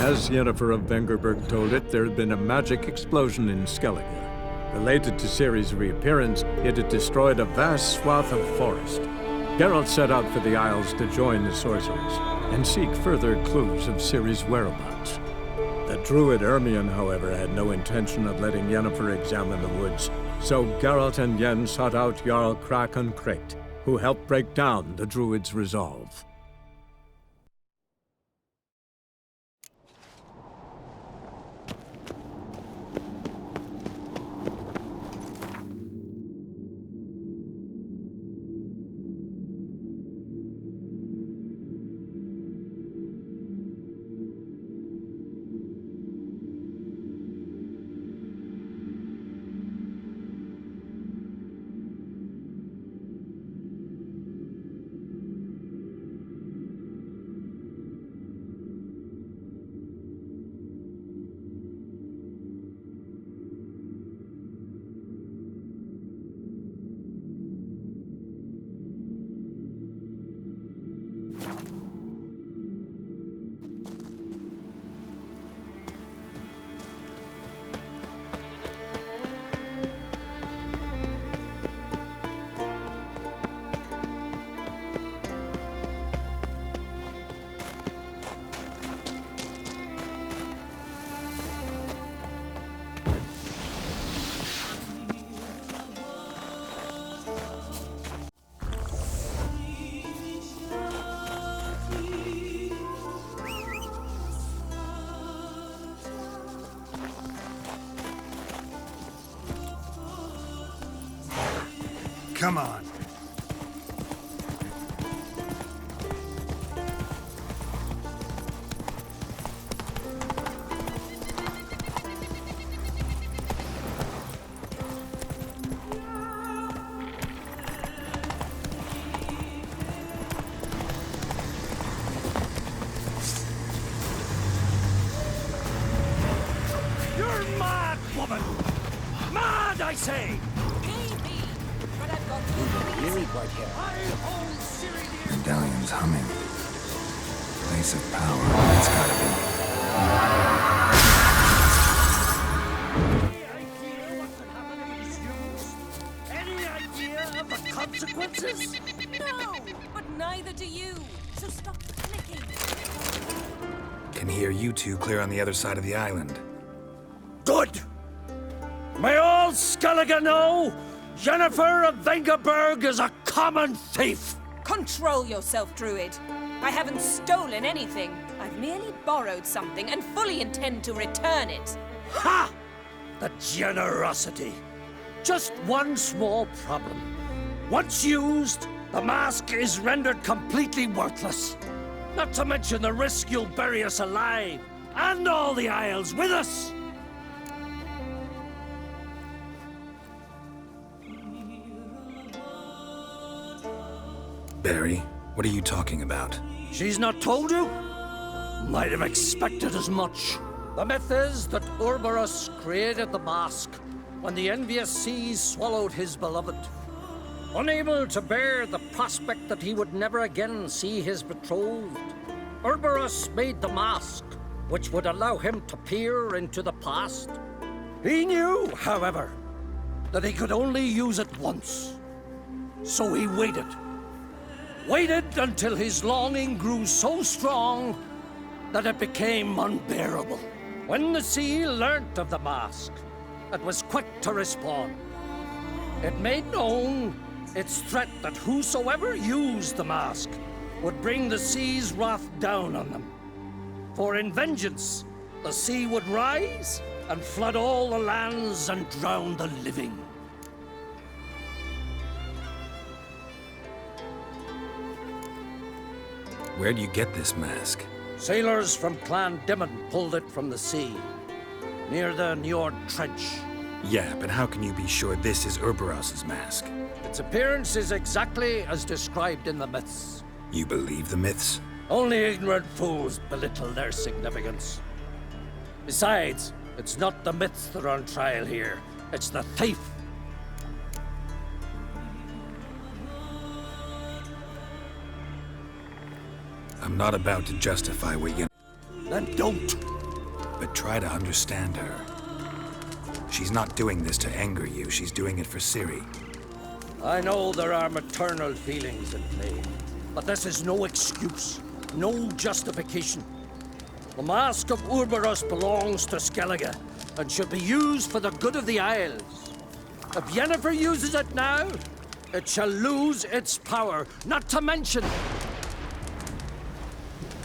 As Yennefer of Vengerberg told it, there had been a magic explosion in Skellige. Related to Ciri's reappearance, it had destroyed a vast swath of forest. Geralt set out for the Isles to join the sorcerers and seek further clues of Ciri's whereabouts. The druid Ermion, however, had no intention of letting Yennefer examine the woods, so Geralt and Yen sought out Jarl Krakon Krekt, who helped break down the druid's resolve. Come on. You're mad, woman! Mad, I say! Really quite here. Medallion's humming. Place of power. It's gotta be. Any idea what could happen if it was used? Any idea of the consequences? No, but neither do you. So stop clicking. Can hear you two clear on the other side of the island. Good! May all Skellige know Yennefer of Vengerberg is a common thief! Control yourself, Druid. I haven't stolen anything. I've merely borrowed something and fully intend to return it. Ha! The generosity. Just one small problem. Once used, the mask is rendered completely worthless. Not to mention the risk you'll bury us alive, and all the Isles with us! Barry, what are you talking about? She's not told you? Might have expected as much. The myth is that Ouroboros created the mask when the envious seas swallowed his beloved. Unable to bear the prospect that he would never again see his betrothed, Ouroboros made the mask, which would allow him to peer into the past. He knew, however, that he could only use it once. So he waited. Waited until his longing grew so strong that it became unbearable. When the sea learnt of the mask, it was quick to respond. It made known its threat that whosoever used the mask would bring the sea's wrath down on them. For in vengeance, the sea would rise and flood all the lands and drown the living. Where do you get this mask? Sailors from Clan Dimon pulled it from the sea, near the Njord Trench. Yeah, but how can you be sure this is Ouroboros' mask? Its appearance is exactly as described in the myths. You believe the myths? Only ignorant fools belittle their significance. Besides, it's not the myths that are on trial here. It's the thief. I'm not about to justify what you... then don't. But try to understand her. She's not doing this to anger you, she's doing it for Ciri. I know there are maternal feelings in play, but this is no excuse, no justification. The Mask of Urborus belongs to Skellige, and should be used for the good of the Isles. If Yennefer uses it now, it shall lose its power, not to mention...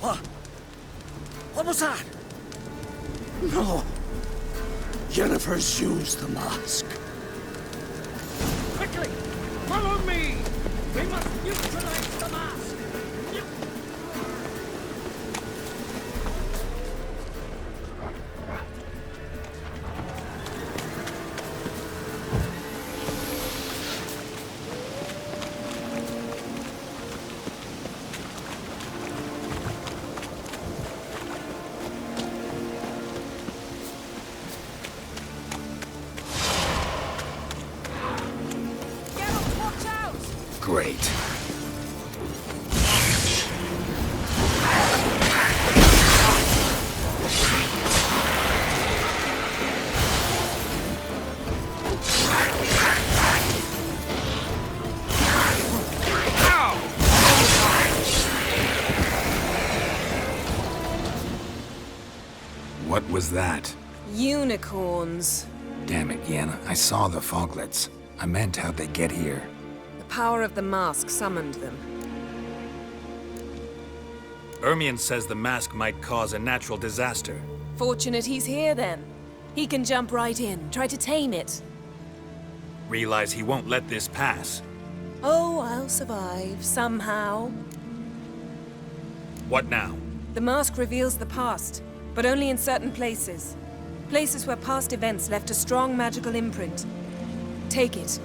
What? What was that? No. Yennefer's used the mask. Quickly! Follow me! We must neutralize the mask! Great. What was that? Unicorns. Damn it, Yenna. I saw the foglets. I meant how'd they get here? The power of the mask summoned them. Ermion says the mask might cause a natural disaster. Fortunate he's here, then. He can jump right in, try to tame it. Realize he won't let this pass. Oh, I'll survive, somehow. What now? The mask reveals the past, but only in certain places. Places where past events left a strong magical imprint. Take it.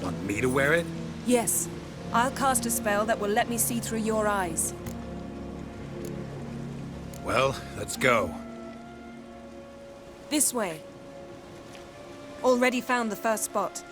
Want me to wear it? Yes. I'll cast a spell that will let me see through your eyes. Well, let's go. This way. Already found the first spot.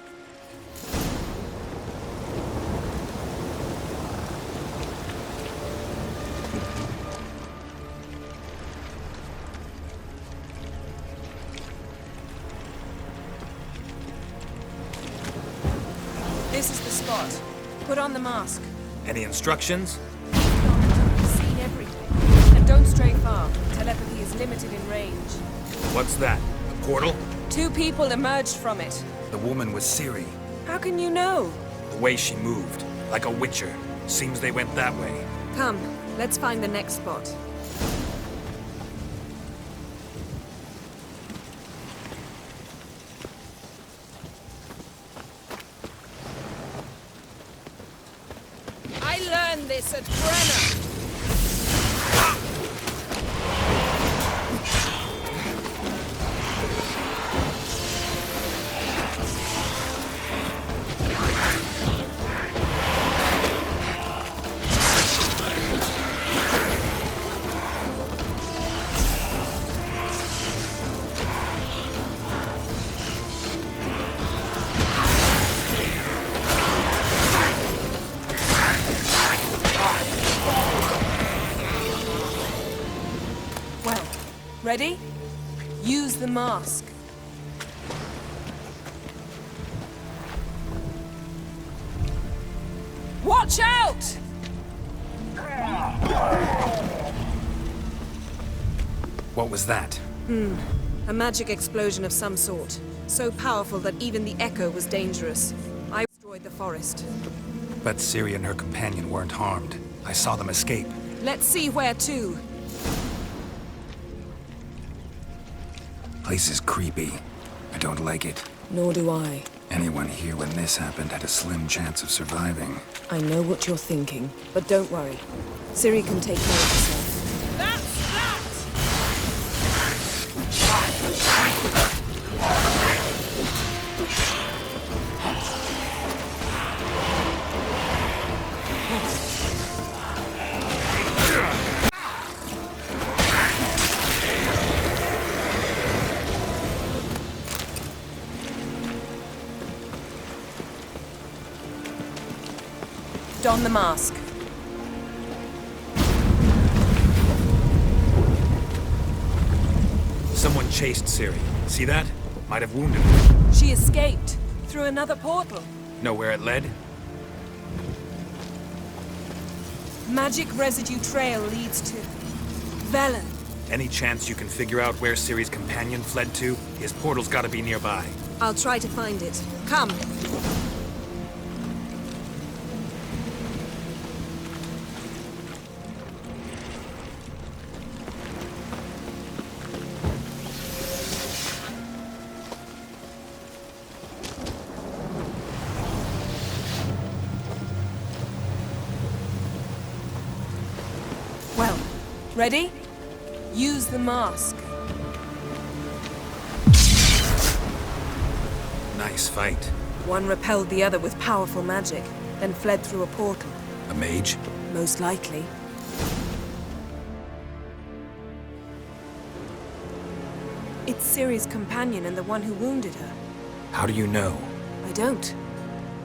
This is the spot. Put on the mask. Any instructions? You've seen everything. And don't stray far. Telepathy is limited in range. What's that? A portal? 2 people emerged from it. The woman was Ciri. How can you know? The way she moved, like a witcher. Seems they went that way. Come, let's find the next spot. I learned this at Brenner. Ready? Use the mask. Watch out! What was that? A magic explosion of some sort. So powerful that even the echo was dangerous. I destroyed the forest. But Ciri and her companion weren't harmed. I saw them escape. Let's see where to. Place is creepy. I don't like it. Nor do I. Anyone here when this happened had a slim chance of surviving. I know what you're thinking, but don't worry. Ciri can take care of herself. That's that! Don the mask. chased Ciri. See that? Might have wounded her. She escaped through another portal. Know where it led? Magic residue trail leads to Velen. Any chance you can figure out where Ciri's companion fled to? His portal's gotta be nearby. I'll try to find it. Come. Well, ready? Use the mask. Nice fight. One repelled the other with powerful magic, then fled through a portal. A mage? Most likely. It's Ciri's companion and the one who wounded her. How do you know? I don't.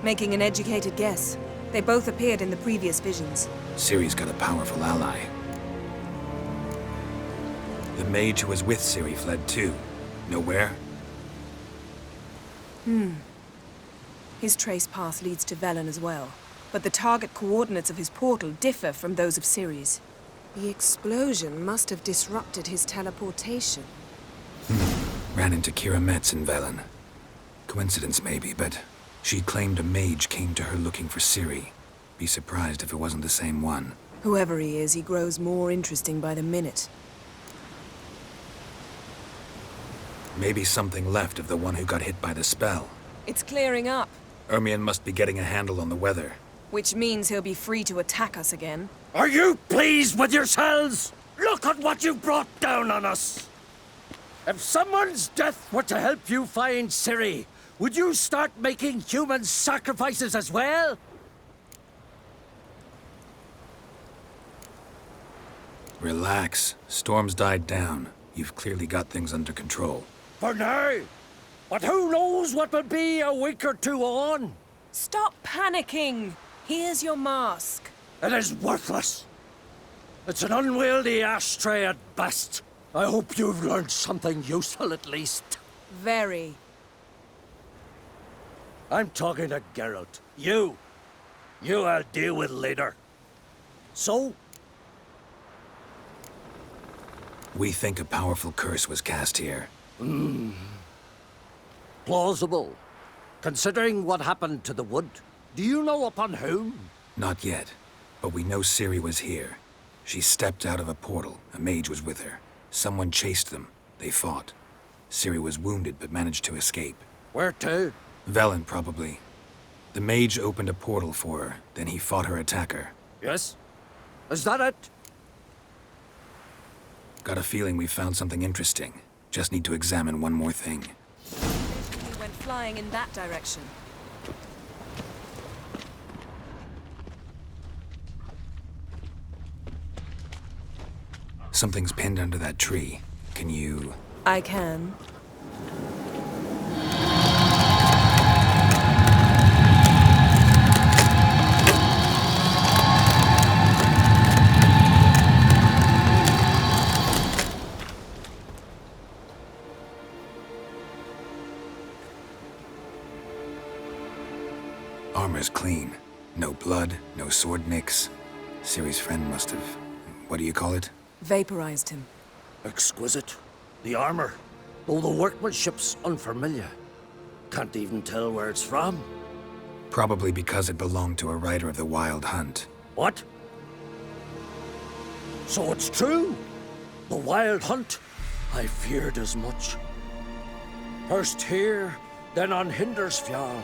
Making an educated guess. They both appeared in the previous visions. Ciri's got a powerful ally. The mage who was with Ciri fled too. Know where? His trace path leads to Velen as well. But the target coordinates of his portal differ from those of Ciri's. The explosion must have disrupted his teleportation. Ran into Kira Metz in Velen. Coincidence maybe, but she claimed a mage came to her looking for Ciri. Be surprised if it wasn't the same one. Whoever he is, he grows more interesting by the minute. Maybe something left of the one who got hit by the spell. It's clearing up, Ermion must be getting a handle on the weather. which means he'll be free to attack us again. Are you pleased with yourselves? Look at what you brought down on us! If someone's death were to help you find Ciri, would you start making human sacrifices as well? Relax. Storm's died down. You've clearly got things under control. For now. But who knows what will be a week or two on? Stop panicking! Here's your mask. It is worthless. It's an unwieldy ashtray at best. I hope you've learned something useful at least. Very. I'm talking to Geralt. You I'll deal with later. So? We think a powerful curse was cast here. Plausible. Considering what happened to the wood, do you know upon whom? Not yet, but we know Ciri was here. She stepped out of a portal. A mage was with her. Someone chased them. They fought. Ciri was wounded but managed to escape. Where to? Velen, probably. The mage opened a portal for her, then he fought her attacker. Yes? Is that it? Got a feeling we found something interesting. Just need to examine one more thing. He went flying in that direction. Something's pinned under that tree. Can you... I can. Armor's clean. No blood, no sword nicks. Ciri's friend must have... what do you call it? Vaporized him. Exquisite. The armor, though the workmanship's unfamiliar. Can't even tell where it's from. Probably because it belonged to a rider of the Wild Hunt. What? So it's true? The Wild Hunt? I feared as much. First here, then on Hindersfjall.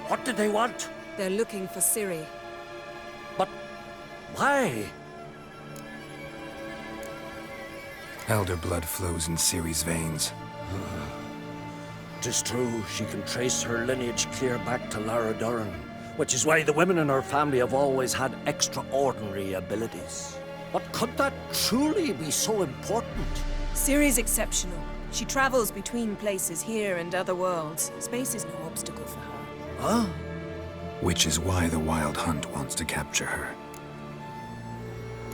What did they want? They're looking for Ciri. But why? Elder blood flows in Ciri's veins. 'Tis true, she can trace her lineage clear back to Lara Duran, which is why the women in her family have always had extraordinary abilities. But could that truly be so important? Ciri's exceptional. She travels between places here and other worlds. Space is no obstacle for her. Huh? Which is why the Wild Hunt wants to capture her.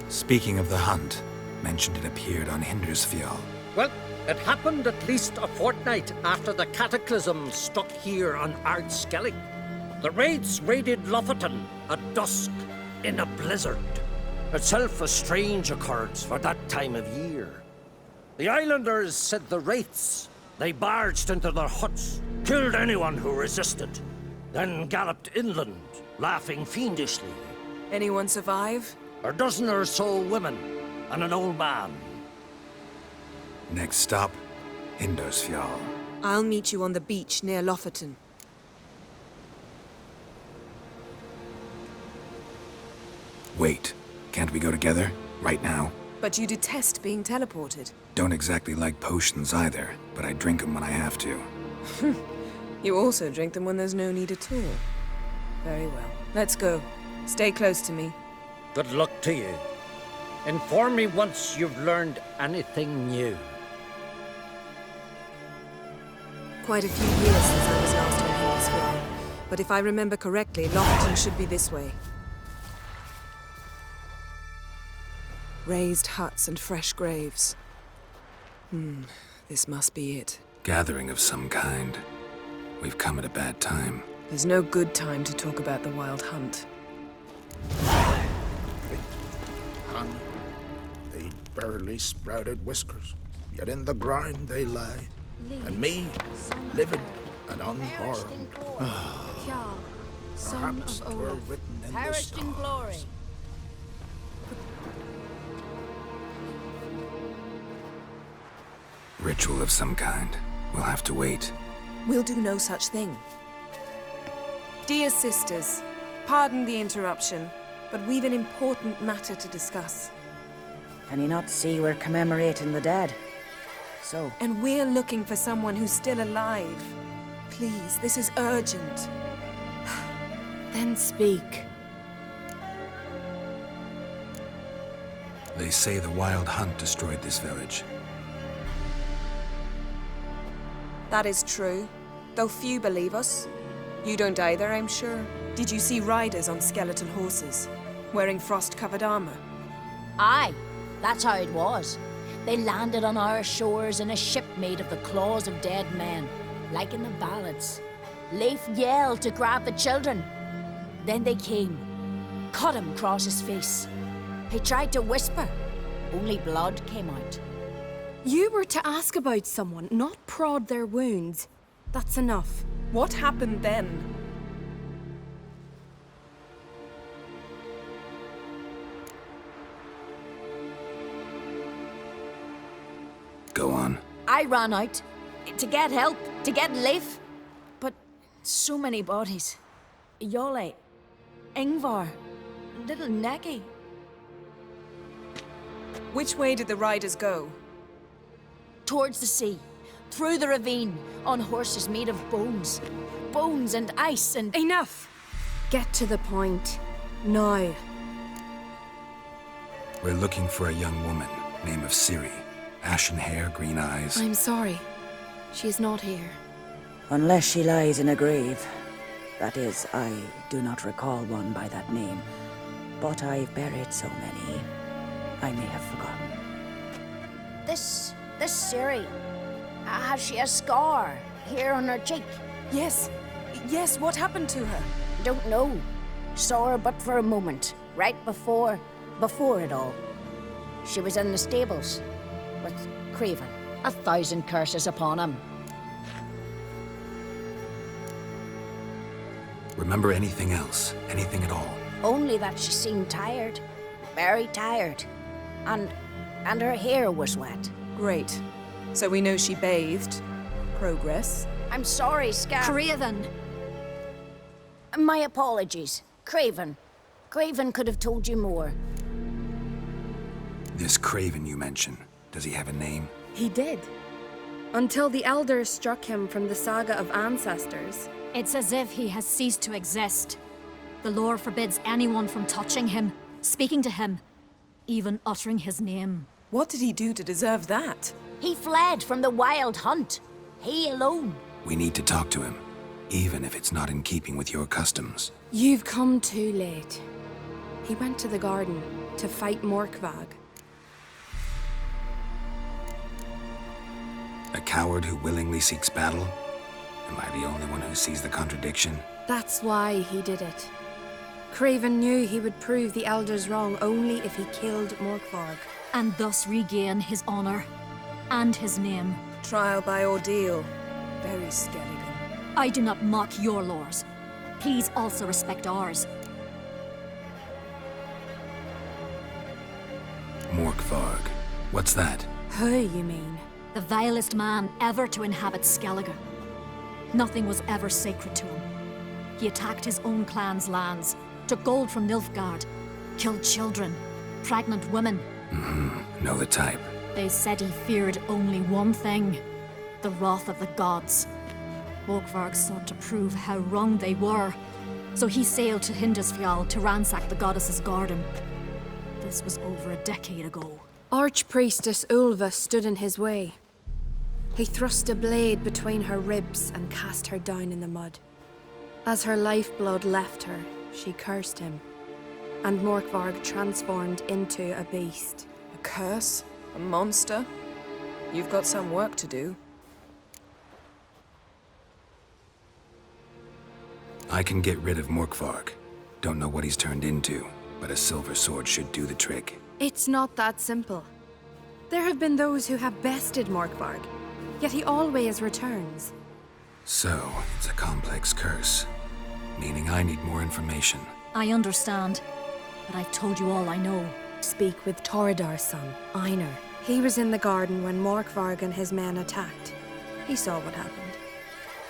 Speaking of the hunt, mentioned it appeared on Hindersfjall. Well, it happened at least a fortnight after the cataclysm struck here on Skellige. The raids raided Lofoten at dusk in a blizzard. Itself a strange occurrence for that time of year. The islanders said the wraiths. They barged into their huts, killed anyone who resisted, then galloped inland, laughing fiendishly. Anyone survive? A dozen or so women and an old man. Next stop, Hindosfjall. I'll meet you on the beach near Lofoten. Wait, can't we go together? Right now? But you detest being teleported. Don't exactly like potions either, but I drink them when I have to. You also drink them when there's no need at all. Very well. Let's go. Stay close to me. Good luck to you. Inform me once you've learned anything new. Quite a few years since I was last on Hindosfjall. But if I remember correctly, Lofoten should be this way. Raised huts and fresh graves. This must be it. Gathering of some kind. We've come at a bad time. There's no good time to talk about the Wild Hunt. Hung. They barely sprouted whiskers, yet in the ground they lie. And me, living and unharmed. Perhaps 'twere written in the Perished in glory. stars. Ritual of some kind. We'll have to wait. We'll do no such thing. Dear sisters, pardon the interruption, but we've an important matter to discuss. Can you not see we're commemorating the dead? So, And we're looking for someone who's still alive. Please, this is urgent. then speak. They say the Wild Hunt destroyed this village. That is true, though few believe us. You don't either, I'm sure. Did you see riders on skeletal horses, wearing frost-covered armor? Aye, that's how it was. They landed on our shores in a ship made of the claws of dead men, like in the ballads. Leif yelled to grab the children. Then they came, cut him across his face. He tried to whisper, only blood came out. You were to ask about someone, not prod their wounds. That's enough. What happened then? Go on. I ran out to get help, to get Leif. But so many bodies. Yolle, Ingvar, little Necky. Which way did the riders go? Towards the sea, through the ravine, on horses made of bones. Bones and ice and... Enough! Get to the point. Now. We're looking for a young woman, name of Ciri. Ashen hair, green eyes. I'm sorry. She is not here. Unless she lies in a grave. That is, I do not recall one by that name. But I've buried so many, I may have forgotten. This Ciri, has she a scar here on her cheek? Yes, what happened to her? Don't know. Saw her but for a moment, right before it all. She was in the stables with Craven. 1,000 curses upon him. Remember anything else? Anything at all? Only that she seemed tired. Very tired. And her hair was wet. Great. So we know she bathed. Progress. I'm sorry, Scar. Craven! My apologies. Craven. Craven could have told you more. This Craven you mention, does he have a name? He did. Until the elders struck him from the saga of ancestors. It's as if he has ceased to exist. The lore forbids anyone from touching him, speaking to him, even uttering his name. What did he do to deserve that? He fled from the Wild Hunt. He alone. We need to talk to him, even if it's not in keeping with your customs. You've come too late. He went to the garden to fight Morkvag. A coward who willingly seeks battle? Am I the only one who sees the contradiction? That's why he did it. Craven knew he would prove the Elders wrong only if he killed Morkvarg. And thus regain his honor and his name. Trial by ordeal. Very Skellige. I do not mock your laws. Please also respect ours. Morkvarg. What's that? Who, you mean? The vilest man ever to inhabit Skellige. Nothing was ever sacred to him. He attacked his own clan's lands, took gold from Nilfgaard, killed children, pregnant women. Know the type. They said he feared only one thing, the wrath of the gods. Morkvarg sought to prove how wrong they were, so he sailed to Hindisfjall to ransack the goddess's garden. This was over a decade ago. Archpriestess Ulva stood in his way. He thrust a blade between her ribs and cast her down in the mud. As her lifeblood left her, she cursed him, and Morkvarg transformed into a beast. A curse? A monster? You've got some work to do. I can get rid of Morkvarg. Don't know what he's turned into, but a silver sword should do the trick. It's not that simple. There have been those who have bested Morkvarg, yet he always returns. So, it's a complex curse, meaning I need more information. I understand, but I've told you all I know. Speak with Torridar's son, Einar. He was in the garden when Morkvarg and his men attacked. He saw what happened.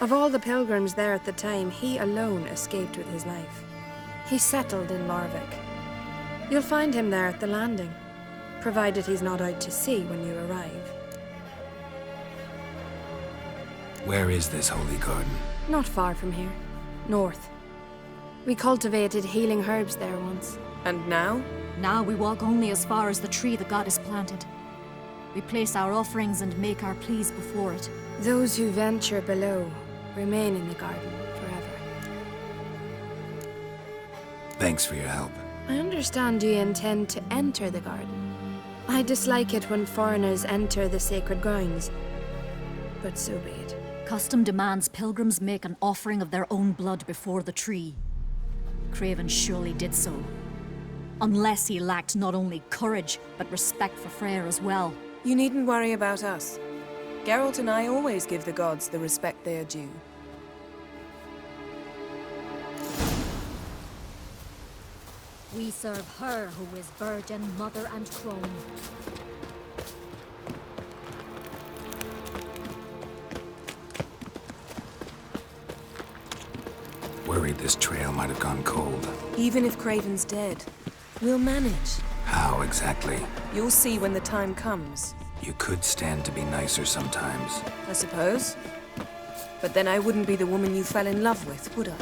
Of all the pilgrims there at the time, he alone escaped with his life. He settled in Larvik. You'll find him there at the landing, provided he's not out to sea when you arrive. Where is this holy garden? Not far from here. North. We cultivated healing herbs there once. And now? Now we walk only as far as the tree the goddess planted. We place our offerings and make our pleas before it. Those who venture below remain in the garden forever. Thanks for your help. I understand you intend to enter the garden. I dislike it when foreigners enter the sacred grounds, but so be it. Custom demands pilgrims make an offering of their own blood before the tree. Craven surely did so. Unless he lacked not only courage, but respect for Freyr as well. You needn't worry about us. Geralt and I always give the gods the respect they are due. We serve her who is virgin, mother, and crone. Worried this trail might have gone cold. Even if Craven's dead, we'll manage. How exactly? You'll see when the time comes. You could stand to be nicer sometimes. I suppose. But then I wouldn't be the woman you fell in love with, would I?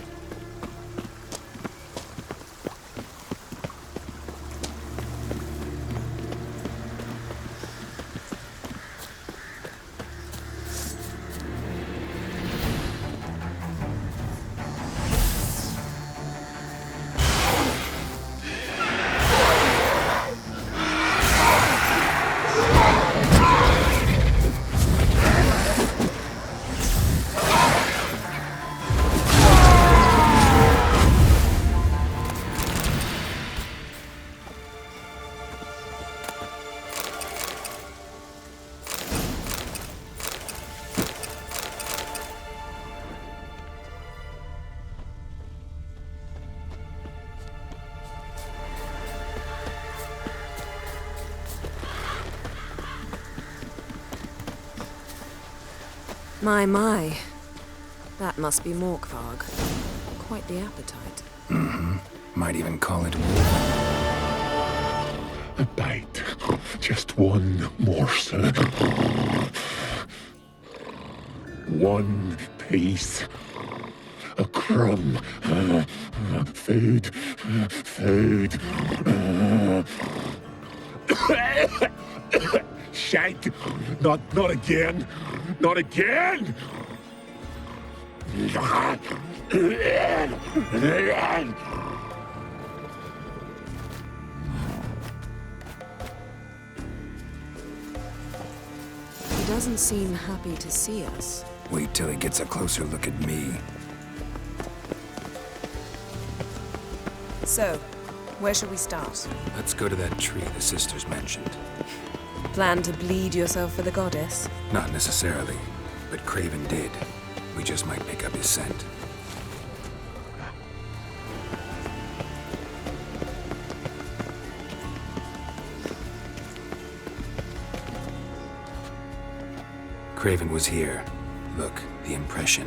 My. That must be Morkvarg. Quite the appetite. Might even call it A bite. Just one morsel. One piece. A crumb. Food. Food. Shank. Not again. Not again! He doesn't seem happy to see us. Wait till he gets a closer look at me. So, where shall we start? Let's go to that tree the sisters mentioned. Plan to bleed yourself for the goddess? Not necessarily, but Craven did. We just might pick up his scent. Craven was here. Look, the impression.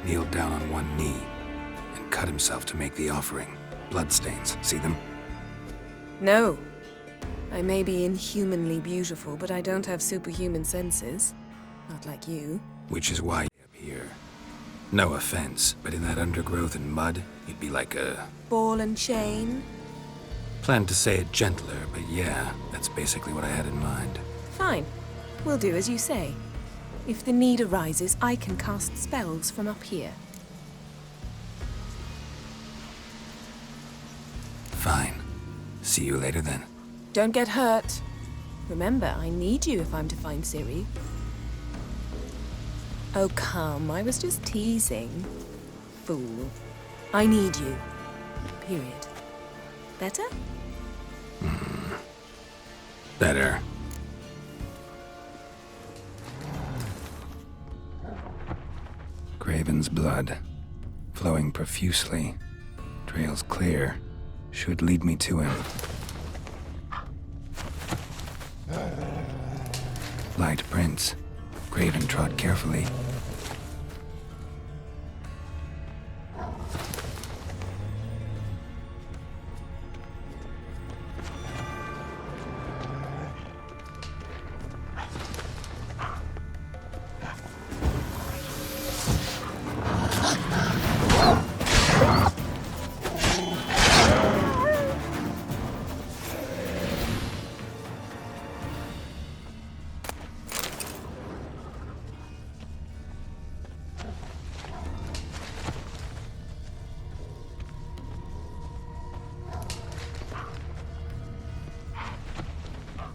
Kneeled down on one knee and cut himself to make the offering. Bloodstains, see them? No. I may be inhumanly beautiful, but I don't have superhuman senses. Not like you. Which is why you're up here. No offense, but in that undergrowth and mud, you'd be like a... Ball and chain? Planned to say it gentler, but yeah, that's basically what I had in mind. Fine. We'll do as you say. If the need arises, I can cast spells from up here. Fine. See you later then. Don't get hurt. Remember, I need you if I'm to find Ciri. Oh, come. I was just teasing. Fool. I need you. Period. Better? Better. Craven's blood, flowing profusely. Trails clear. Should lead me to him. Light prints. Craven trod carefully.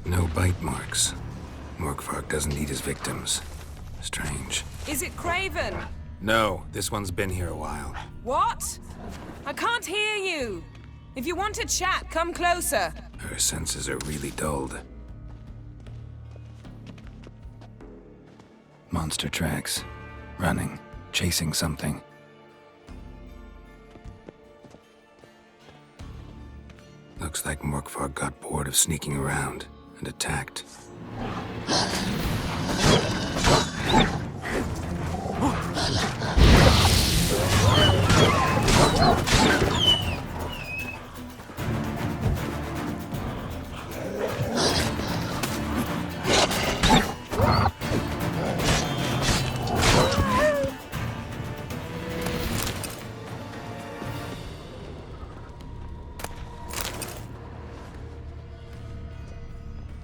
No bite marks. Morkvark doesn't eat his victims. Strange. Is it Craven? No, this one's been here a while. What? I can't hear you. If you want to chat, come closer. Her senses are really dulled. Monster tracks. Running. Chasing something. Looks like Morkvark got bored of sneaking around and attacked.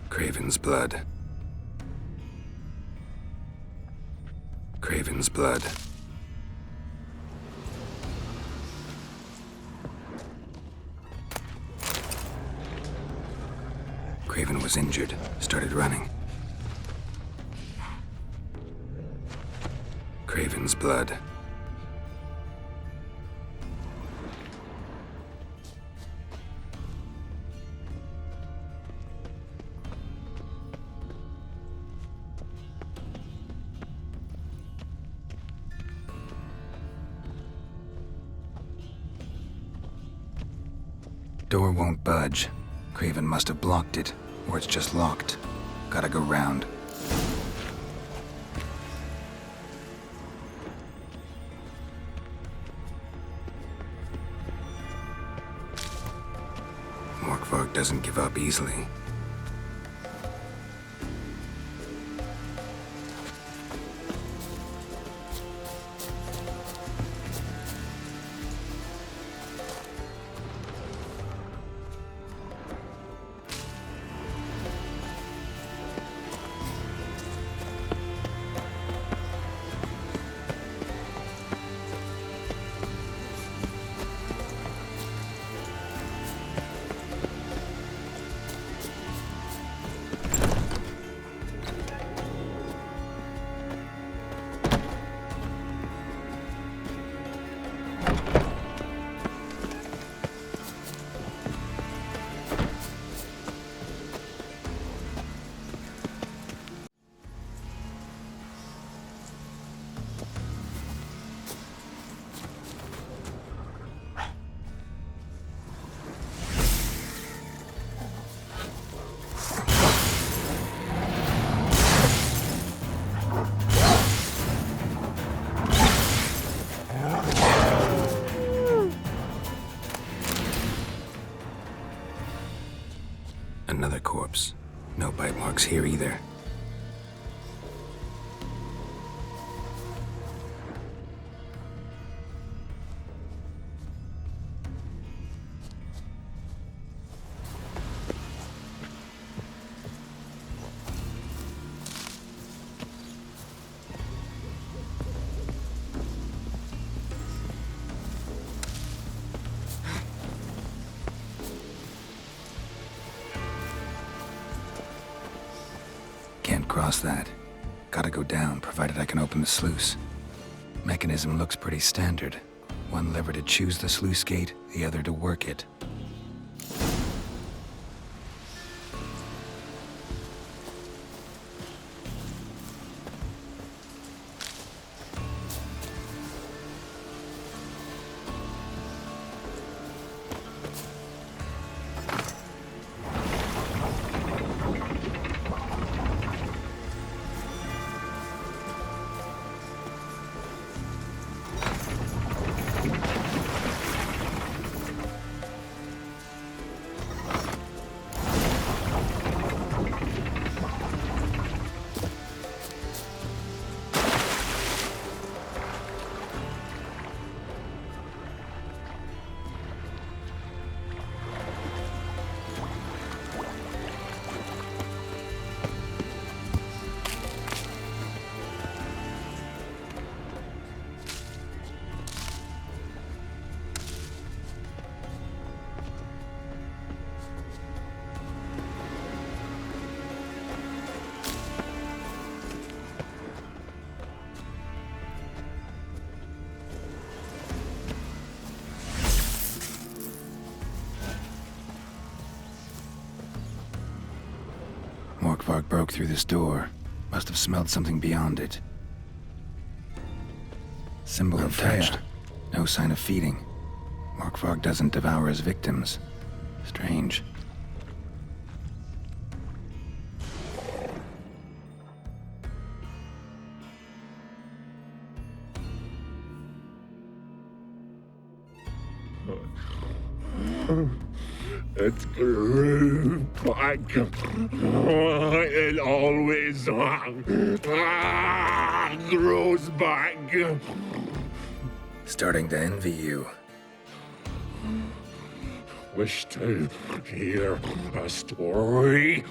Craven's blood. Craven's blood. Craven was injured, started running. Craven's blood. Door won't budge. Craven must have blocked it, or it's just locked. Gotta go round. Morkvark doesn't give up easily. No bite marks here either. Can't cross that. Gotta go down, provided I can open the sluice. Mechanism looks pretty standard. One lever to choose the sluice gate, the other to work it. Morkvarg broke through this door. Must have smelled something beyond it. Symbol attached. No sign of feeding. Morkvarg doesn't devour his victims. Strange. It grew back. It always grows back. Starting to envy you. Wish to hear a story?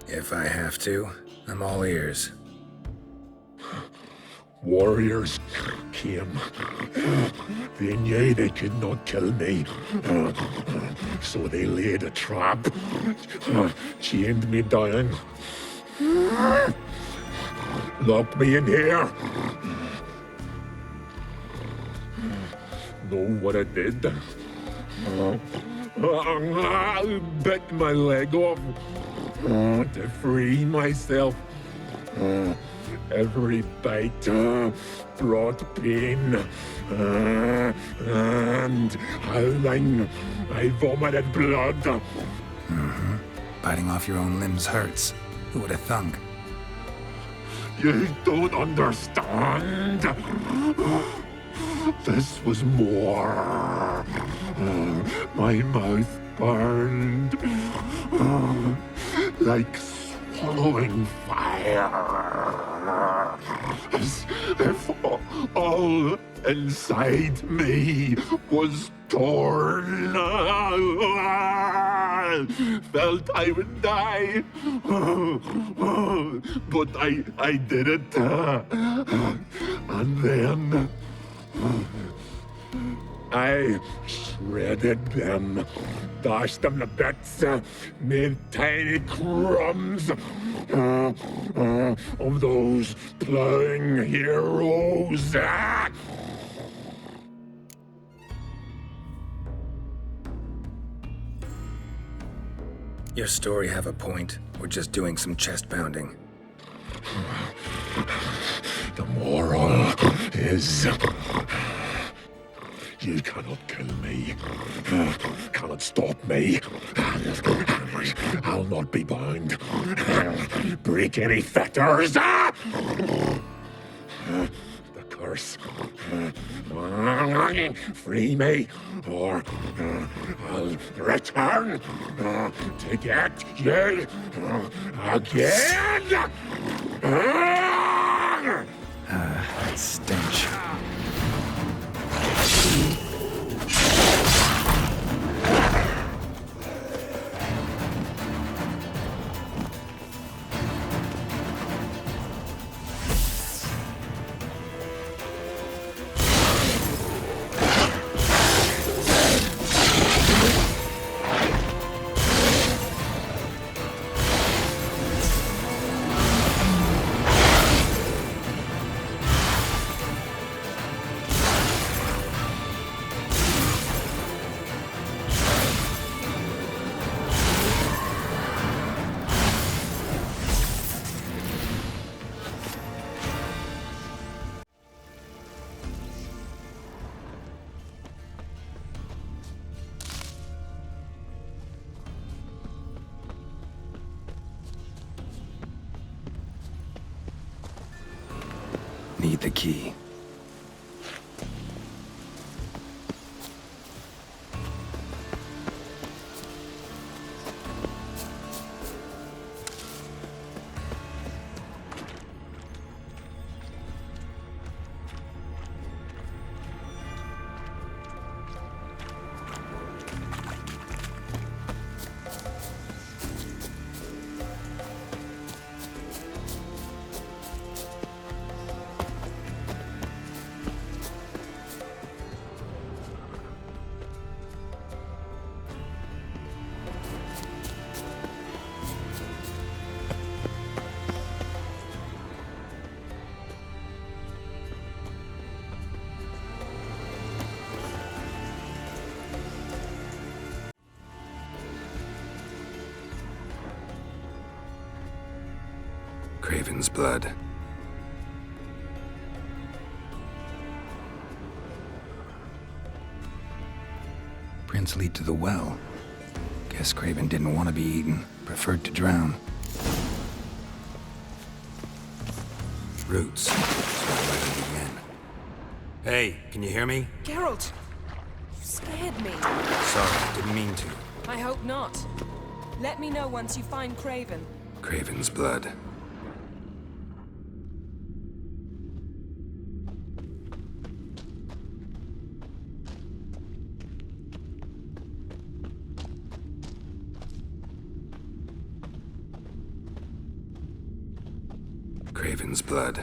If I have to, I'm all ears. Warriors came. They knew they could not kill me. So they laid a trap. Chained me down. Locked me in here. Know what I did? Bit my leg off to free myself. Every bite brought pain, and howling, I vomited blood. Mm-hmm. Biting off your own limbs hurts. Who would have thunk? You don't understand. This was more. My mouth burned like swallowing fire. As if all inside me was torn. Felt I would die, but I did it. And then I shredded them, dashed them to bits, made tiny crumbs of those plowing heroes. Your story have a point. We're just doing some chest pounding. The moral is... You cannot kill me, cannot stop me, I'll not be bound, break any fetters. The curse Free me, or I'll return to get you again! That stench. Need the key. Craven's blood. Prints lead to the well. Guess Craven didn't want to be eaten, preferred to drown. Roots. Hey, can you hear me? Geralt! You scared me. Sorry, didn't mean to. I hope not. Let me know once you find Craven. Craven's blood. Craven's blood.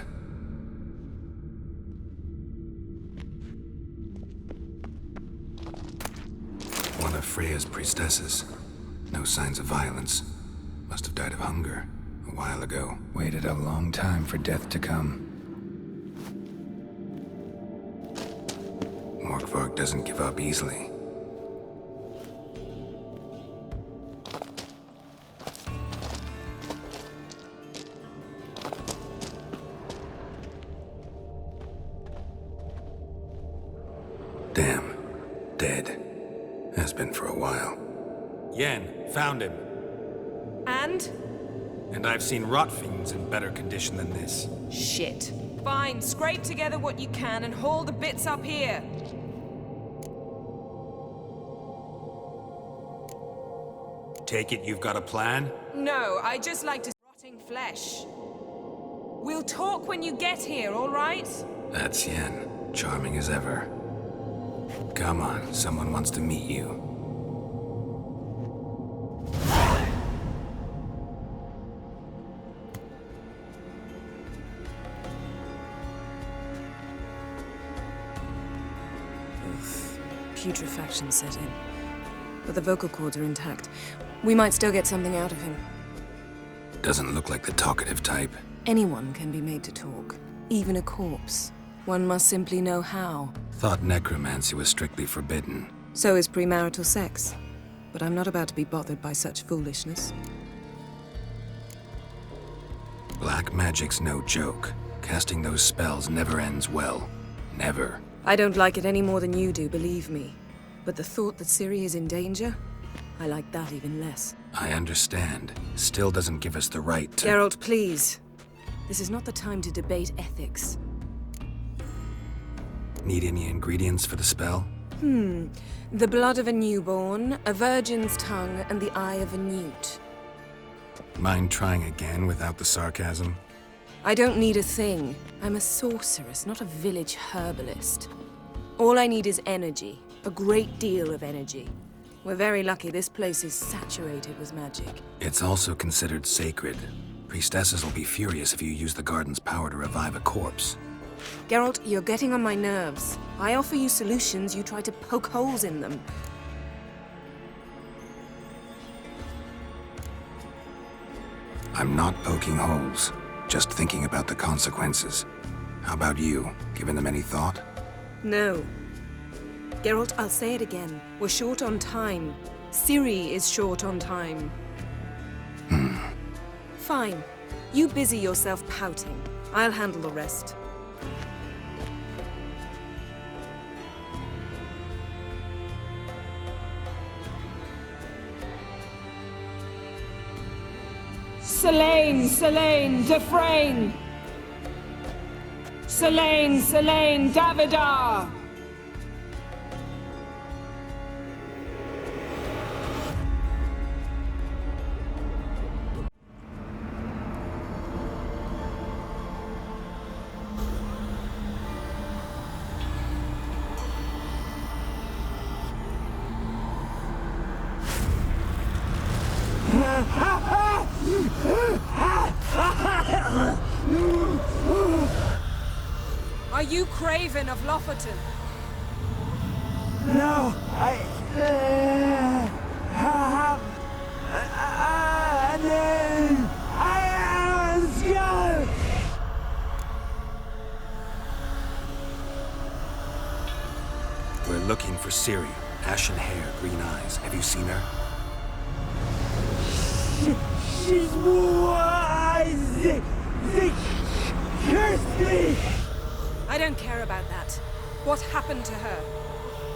One of Freya's priestesses. No signs of violence. Must have died of hunger a while ago. Waited a long time for death to come. Morkvarg doesn't give up easily. Damn. Dead. Has been for a while. Yen, found him. And? And I've seen rot fiends in better condition than this. Shit. Fine, scrape together what you can and haul the bits up here. Take it you've got a plan? No, I just like to rotting flesh. We'll talk when you get here, all right? That's Yen. Charming as ever. Come on, someone wants to meet you. Putrefaction set in. But the vocal cords are intact. We might still get something out of him. Doesn't look like the talkative type. Anyone can be made to talk. Even a corpse. One must simply know how. Thought necromancy was strictly forbidden. So is premarital sex. But I'm not about to be bothered by such foolishness. Black magic's no joke. Casting those spells never ends well. Never. I don't like it any more than you do, believe me. But the thought that Ciri is in danger, I like that even less. I understand. Still doesn't give us the right to— Geralt, please. This is not the time to debate ethics. Need any ingredients for the spell? The blood of a newborn, a virgin's tongue, and the eye of a newt. Mind trying again without the sarcasm? I don't need a thing. I'm a sorceress, not a village herbalist. All I need is energy. A great deal of energy. We're very lucky this place is saturated with magic. It's also considered sacred. Priestesses will be furious if you use the garden's power to revive a corpse. Geralt, you're getting on my nerves. I offer you solutions, you try to poke holes in them. I'm not poking holes, just thinking about the consequences. How about you? Given them any thought? No. Geralt, I'll say it again. We're short on time. Ciri is short on time. Fine. You busy yourself pouting. I'll handle the rest. Selene, Defrain! Selene, Davidar! Are you Craven of Lofoten? No, We're looking for Ciri. Ashen hair, green eyes. Have you seen her? she's wise! They cursed me! I don't care about that. What happened to her?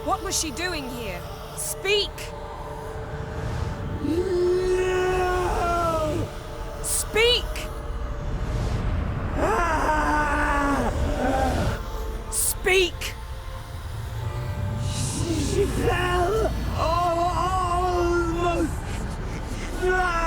What was she doing here? Speak! No! Speak! Speak! She fell almost drowned!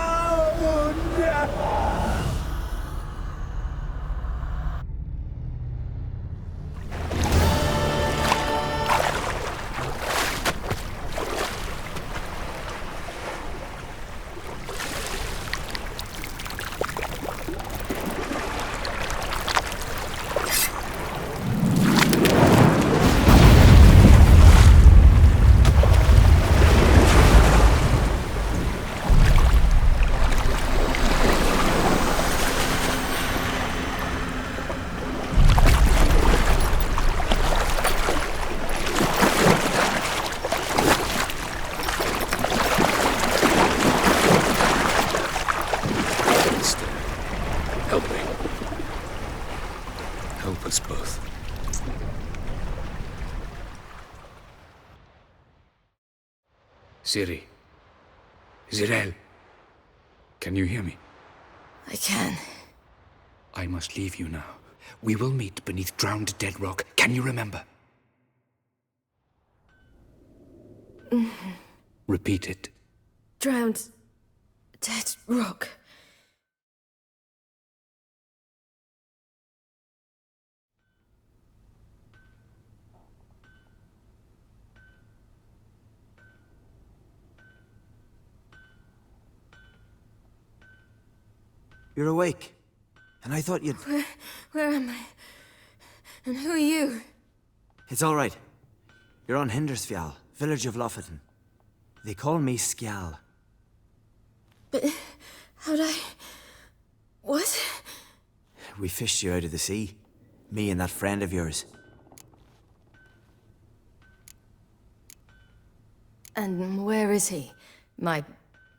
Ciri. Zirel. Can you hear me? I can. I must leave you now. We will meet beneath drowned dead rock. Can you remember? Repeat it. Drowned. Dead rock. You're awake. And I thought you'd... Where am I? And who are you? It's all right. You're on Hindersfjall, village of Lofoten. They call me Skjal. But how'd I... What? We fished you out of the sea. Me and that friend of yours. And where is he? My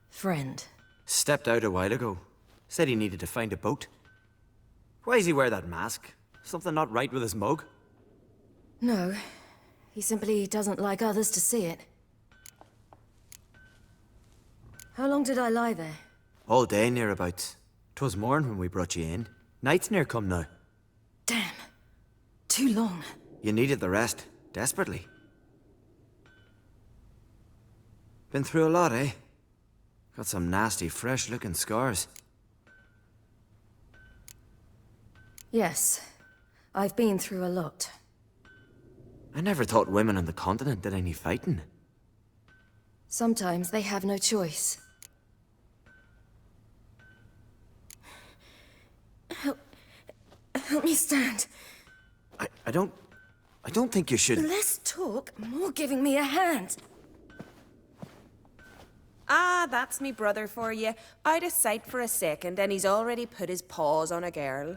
friend. Stepped out a while ago. Said he needed to find a boat. Why does he wear that mask? Something not right with his mug? No. He simply doesn't like others to see it. How long did I lie there? All day, nearabouts. 'Twas morn when we brought you in. Night's near come now. Damn. Too long. You needed the rest, desperately. Been through a lot, eh? Got some nasty, fresh-looking scars. Yes, I've been through a lot. I never thought women on the continent did any fighting. Sometimes they have no choice. Help me stand. I don't think you should... Less talk, more giving me a hand. Ah, that's me brother for you. Out of sight for a second, and he's already put his paws on a girl.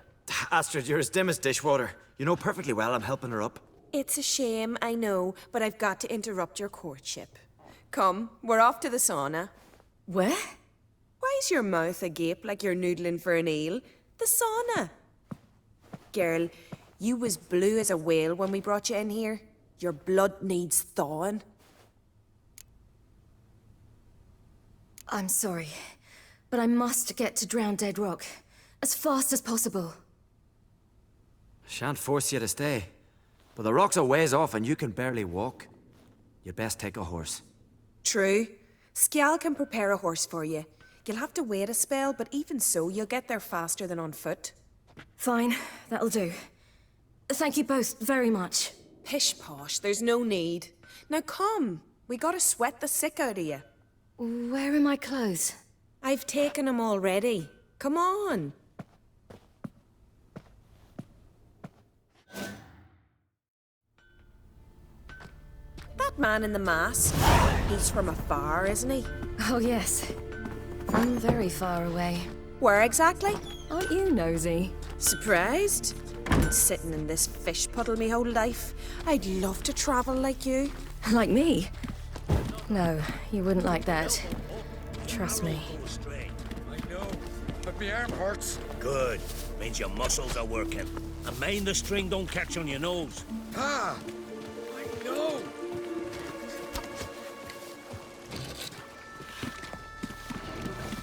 Astrid, you're as dim as dishwater. You know perfectly well I'm helping her up. It's a shame, I know, but I've got to interrupt your courtship. Come, we're off to the sauna. Where? Why's your mouth agape like you're noodling for an eel? The sauna. Girl, you was blue as a whale when we brought you in here. Your blood needs thawing. I'm sorry, but I must get to Drowned Dead Rock as fast as possible. Shan't force you to stay. But the rock's a ways off and you can barely walk. You'd best take a horse. True. Skjal can prepare a horse for you. You'll have to wait a spell, but even so, you'll get there faster than on foot. Fine, that'll do. Thank you both very much. Pish posh, there's no need. Now come, we gotta sweat the sick out of you. Where are my clothes? I've taken them already. Come on. That man in the mask, he's from afar, isn't he? Oh yes, from very far away. Where exactly? Aren't you nosy? Surprised? Been sitting in this fish puddle me whole life. I'd love to travel like you. Like me? No, you wouldn't like that. Trust me. I know, but my arm hurts. Good. Means your muscles are working. And mind the string don't catch on your nose. Ah! I know!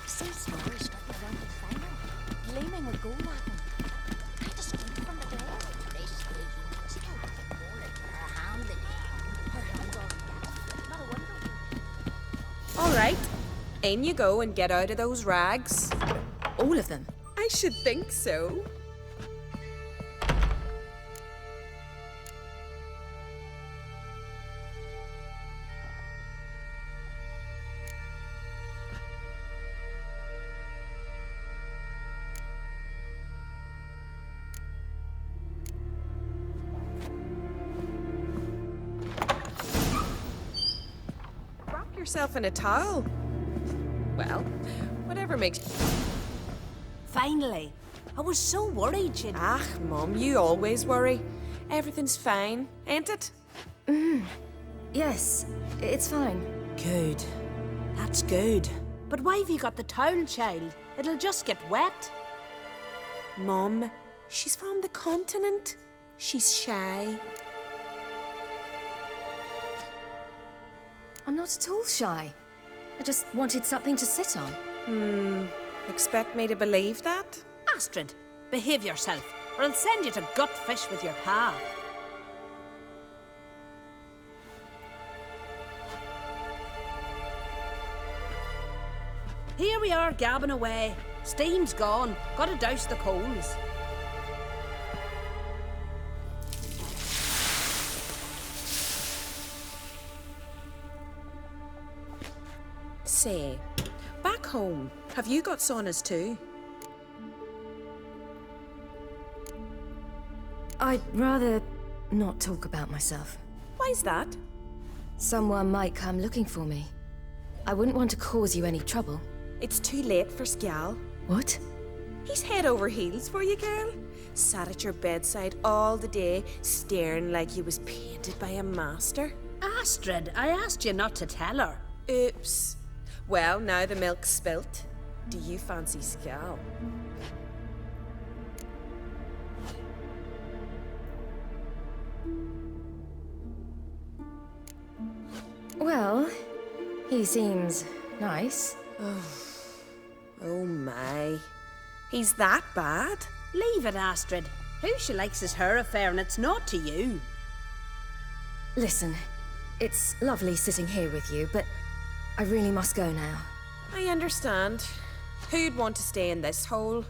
See stars stuck around the fire, gleaming with gold lacking. I just came from the dead. This way he needs to go. Her hand in her hand on not a wonder. All right, in you go and get out of those rags. All of them? I should think so. Wrap yourself in a towel. Well, whatever makes... Finally. I was so worried she'd... Ah, Mum, you always worry. Everything's fine, ain't it? Yes, it's fine. Good. That's good. But why have you got the towel, child? It'll just get wet. Mum, she's from the continent. She's shy. I'm not at all shy. I just wanted something to sit on. Expect me to believe that? Astrid, behave yourself, or I'll send you to gut fish with your pa. Here we are, gabbing away. Steam's gone. Gotta douse the coals. Say, back home, have you got saunas too? I'd rather not talk about myself. Why's that? Someone might come looking for me. I wouldn't want to cause you any trouble. It's too late for Skjal. What? He's head over heels for you, girl. Sat at your bedside all the day, staring like you was painted by a master. Astrid, I asked you not to tell her. Oops. Well, now the milk's spilt. Do you fancy Skjal? Well, he seems nice. Oh my. He's that bad? Leave it, Astrid. Who she likes is her affair and it's not to you. Listen, it's lovely sitting here with you, but I really must go now. I understand. Who'd want to stay in this hole?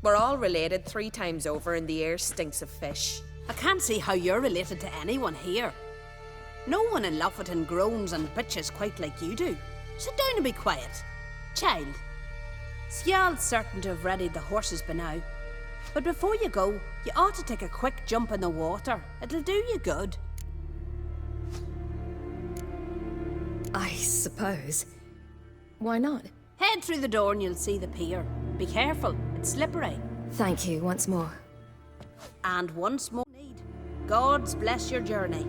We're all related 3 times over and the air stinks of fish. I can't see how you're related to anyone here. No one in Lofoten groans and bitches quite like you do. Sit down and be quiet. Child, Skjald's certain to have readied the horses by now. But before you go, you ought to take a quick jump in the water. It'll do you good. I suppose. Why not? Head through the door and you'll see the pier. Be careful, it's slippery. Thank you once more. And once more need. Gods bless your journey.